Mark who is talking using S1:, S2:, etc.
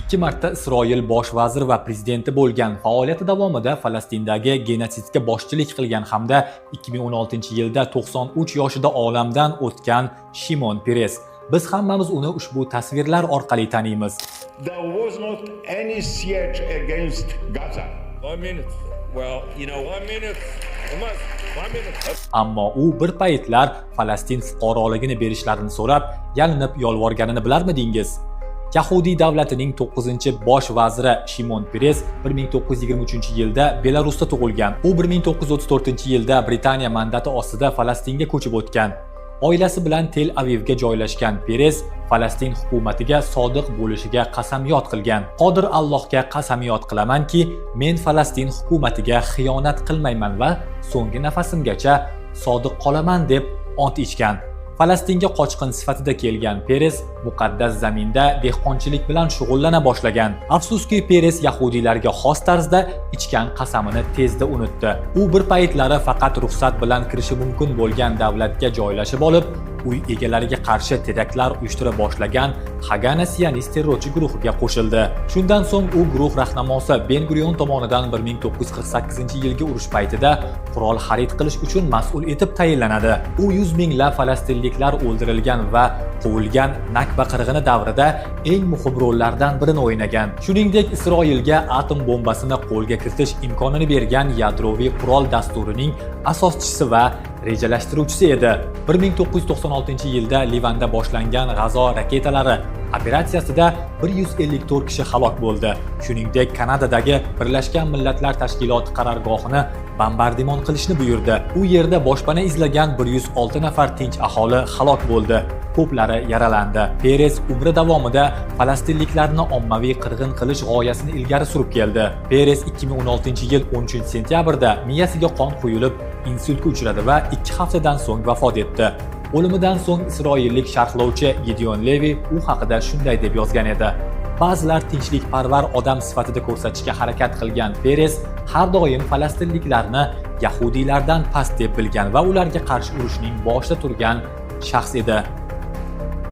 S1: 2 marta Isroil bosh vaziri va prezidenti bo'lgan, faoliyati davomida Falastindagi genotsidga boshchilik qilgan hamda 2016-yilda 93 yoshida olamdan o'tgan Shimon Peres. Biz hammamiz uni ushbu tasvirlar orqali taniymiz.
S2: There was not any siege against Gaza.
S3: 1 minute. Well, 1 minute.
S1: Ammo u bir paytlar Falastin fuqaroligini berishlarini so'rab, yalinib yolvorganini bilarmidingiz? Yahudiy davlatining 9-bosh vaziri Shimon Peres 1923-yilda Belarusda tug'ilgan. U 1934-yilda Britaniya mandati ostida Falastinga ko'chib o'tgan. Oilasi bilan Tel Avivga joylashgan Peres Falastin hukumatiga sodiq bo'lishiga qasamyod qilgan. Qodir Allohga qasamyod qilamanki, men Falastin hukumatiga xiyonat qilmayman va so'nggi nafasimgacha sodiq qolaman deb ont ichgan. Falastinga qochqin sifatida kelgan Peres muqaddas zaminda dehqonchilik bilan shug'ullana boshlagan. Afsuski, Peres yahudiylarga xos tarzda ichgan qasamini tezda unutdi. U bir paytlari faqat ruxsat bilan kirishi mumkin bo'lgan davlatga joylashib olib, uy egalariga qarshi teraktlar uyushtira boshlagan Hagana sionist terrorchi guruhiga qo'shildi. Shundan so'ng u guruh rahnamosi Ben-Gurion tomonidan 1948-yilgi urush paytida qurol xarid qilish uchun mas'ul etib tayinlanadi. U 100 minglab falastinliklar o'ldirilgan va quvilgan Nakba qirg'ini davrida eng muhim rollardan birini o'ynagan. Shuningdek, Isroilga atom bombasini qo'lga kiritish imkonini bergan yadroviy qurol dasturining asoschisi va rejalashtiruvchisi edi. 1996-yilda Livanda boshlangan G'azo raketalari operatsiyasida 154 kishi halok bo'ldi. Shuningdek, Kanadadagi Birlashgan Millatlar Tashkiloti qarorgohini bombardimon qilishni buyurdi. U yerda boshpana izlagan 106 nafar tinch aholi halok bo'ldi. Ko'plari yaralandi. Peres umri davomida falastinliklarni ommaviy qirg'in qilish g'oyasini ilgari surib keldi. Peres 2016-yil 13-sentyabrda miyasiga qon quyilib, insultga uchradi va 2 haftadan so'ng vafot etdi. O'limidan so'ng isroillik sharhlovchi Gideon Levi u haqida shunday deb yozgan edi: Ba'zilar tinchlikparvar odam sifatida ko'rsatishga harakat qilgan Peres har doim falastinliklarni yahudiylardan past deb bilgan va ularga qarshi urushning boshida turgan shaxs edi.